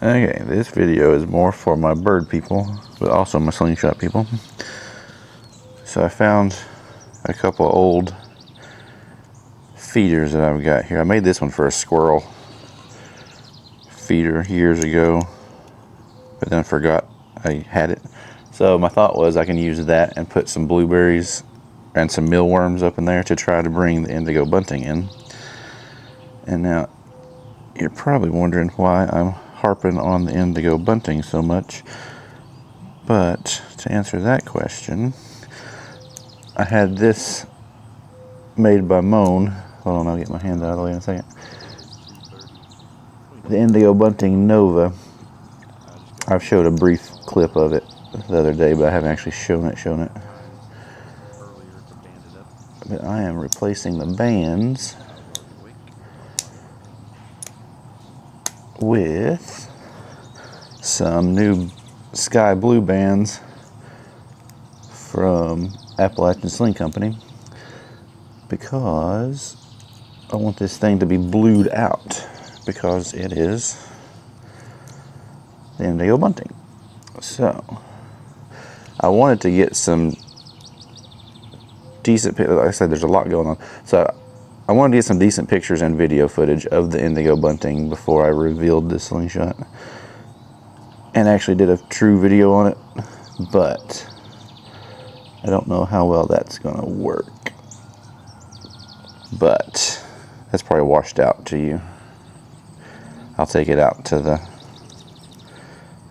Okay, this video is more for my bird people, but also my slingshot people. So I found a couple old feeders that I've got here. I made this one for a squirrel feeder years ago, but then forgot I had it. So my thought was I can use that and put some blueberries and some mealworms up in there to try to bring the indigo bunting in. And now you're probably wondering why I'm harping on the indigo bunting so much. But to answer that question, I had this made by Moan. Hold on, I'll get my hand out of the way in a second. The Indigo Bunting Nova. I've showed a brief clip of it the other day, but I haven't actually shown it. But I am replacing the bands with some new sky blue bands from Appalachian Sling Company because I want this thing to be blued out because it is the Indigo Bunting. So I wanted to get some decent, like I said, there's a lot going on. So I wanted to get some decent pictures and video footage of the Indigo Bunting before I revealed this slingshot. And actually did a true video on it, but I don't know how well that's gonna work. But that's probably washed out to you. I'll take it out to the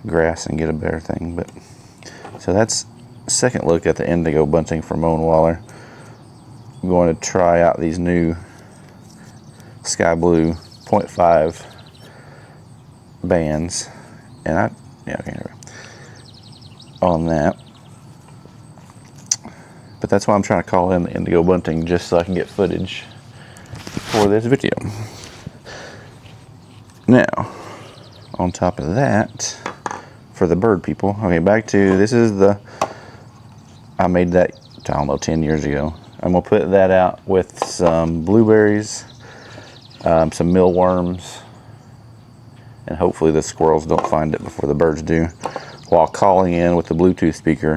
grass and get a better thing. But so that's a second look at the Indigo Bunting from Moan Waller. I'm going to try out these new Sky Blue 0.5 bands, and on that. But that's why I'm trying to call in the Indigo Bunting, just so I can get footage for this video. Now, on top of that, for the bird people, okay, back to, this is the, I made that, I don't know, 10 years ago. I'm gonna put that out with some blueberries, some mealworms, and hopefully the squirrels don't find it before the birds do, while calling in with the Bluetooth speaker.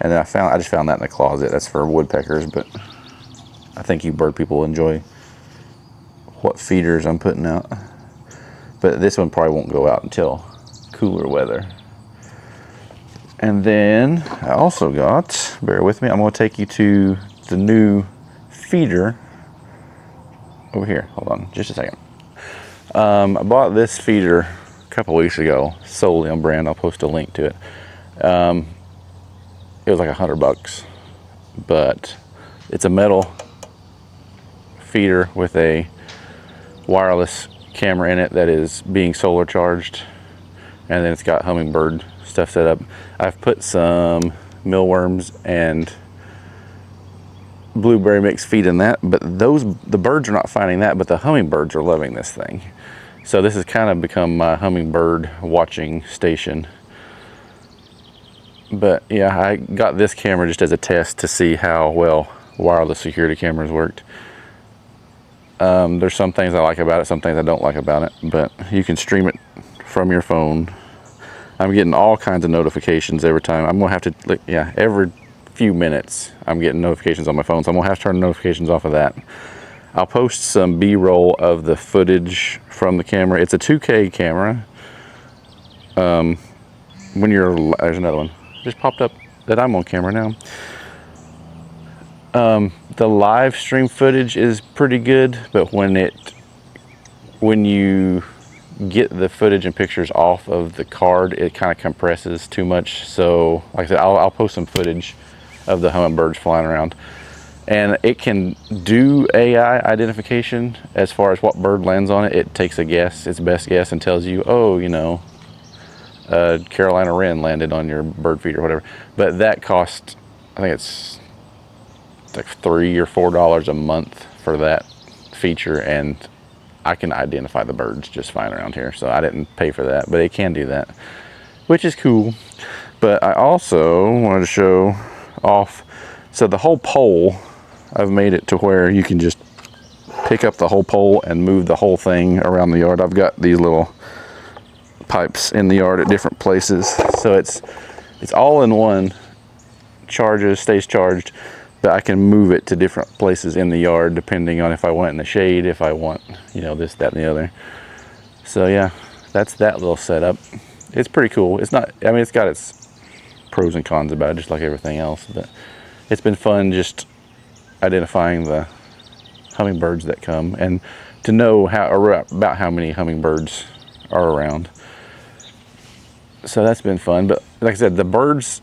And then I just found that in the closet. That's for woodpeckers, but I think you bird people enjoy what feeders I'm putting out. But this one probably won't go out until cooler weather. And then I also got, bear with me, I'm gonna take you to the new feeder over here. Hold on just a second. I bought this feeder a couple weeks ago, solely on brand. I'll post a link to it. It was like $100, but it's a metal feeder with a wireless camera in it that is being solar charged, and then it's got hummingbird stuff set up. I've put some mealworms and blueberry mix feed in that, but the birds are not finding that, but the hummingbirds are loving this thing. So this has kind of become my hummingbird watching station. But yeah, I got this camera just as a test to see how well wireless security cameras worked. There's some things I like about it, some things I don't like about it, but you can stream it from your phone. I'm getting all kinds of notifications every time. I'm gonna have to, like, yeah, every few minutes I'm getting notifications on my phone, so I'm gonna have to turn notifications off of that. I'll post some B-roll of the footage from the camera. It's a 2K camera. There's another one just popped up that I'm on camera now. The live stream footage is pretty good, but when you get the footage and pictures off of the card, it kind of compresses too much. So like I said, I'll post some footage of the hummingbirds flying around, and it can do AI identification as far as what bird lands on it. It takes a guess, its best guess, and tells you, oh, you know, Carolina wren landed on your bird feed or whatever. But that cost, I think it's like $3 or $4 a month for that feature, and I can identify the birds just fine around here, so I didn't pay for that, but it can do that, which is cool. But I also wanted to show off, so the whole pole, I've made it to where you can just pick up the whole pole and move the whole thing around the yard. I've got these little pipes in the yard at different places. So it's all in one, charges, stays charged, but I can move it to different places in the yard depending on if I want it in the shade, if I want, you know, this, that, and the other. So yeah, that's that little setup. It's pretty cool. It's not, I mean, it's got its pros and cons about it, just like everything else, but it's been fun just identifying the hummingbirds that come and to know about how many hummingbirds are around. So that's been fun. But like I said, the birds,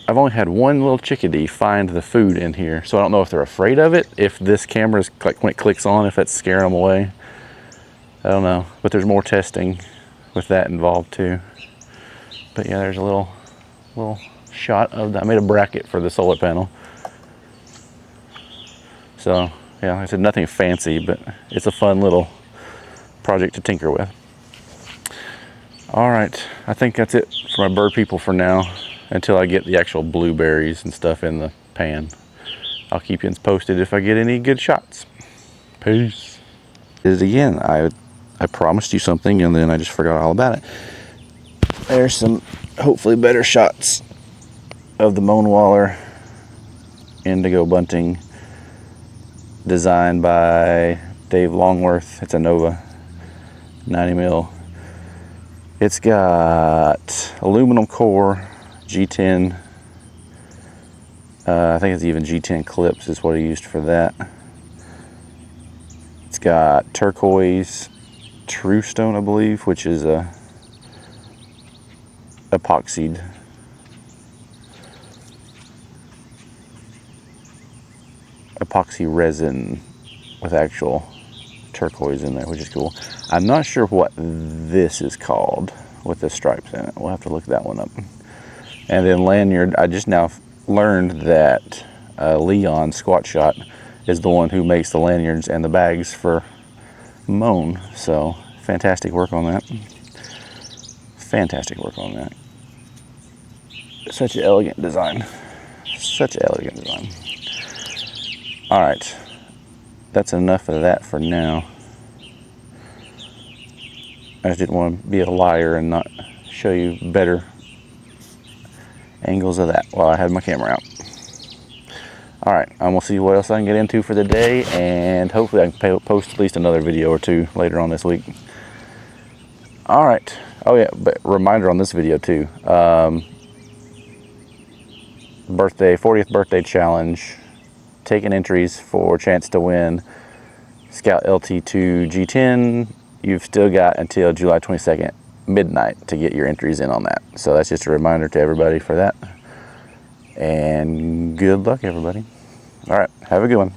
I've only had one little chickadee find the food in here, so I don't know if they're afraid of it, if this camera's like when it clicks on, if that's scaring them away. I don't know, but there's more testing with that involved too. But yeah, there's a little shot of that. I made a bracket for the solar panel. So yeah, like I said, nothing fancy, but it's a fun little project to tinker with. All right, I think that's it for my bird people for now, until I get the actual blueberries and stuff in the pan. I'll keep you posted if I get any good shots. Peace. Again, I promised you something and then I just forgot all about it. There's some hopefully better shots of the Moanwaller Indigo Bunting, designed by Dave Longworth. It's a Nova 90 mil. It's got aluminum core, G10. I think it's even G10 clips is what I used for that. It's got turquoise true stone, I believe, which is a epoxy resin with actual turquoise in there, which is cool. I'm not sure what this is called with the stripes in it. We'll have to look that one up. And then lanyard, I just now learned that Leon Squat Shot is the one who makes the lanyards and the bags for Moan. So fantastic work on that. Fantastic work on that. Such an elegant design. Such an elegant design. All right, that's enough of that for now. I just didn't want to be a liar and not show you better angles of that while I had my camera out. All right, I'm gonna see what else I can get into for the day, and hopefully I can post at least another video or two later on this week. All right. Oh yeah, but reminder on this video too. 40th birthday challenge. Taking entries for a chance to win Scout LT2 G10. You've still got until July 22nd midnight to get your entries in on that. So that's just a reminder to everybody for that. And good luck, everybody. All right, have a good one.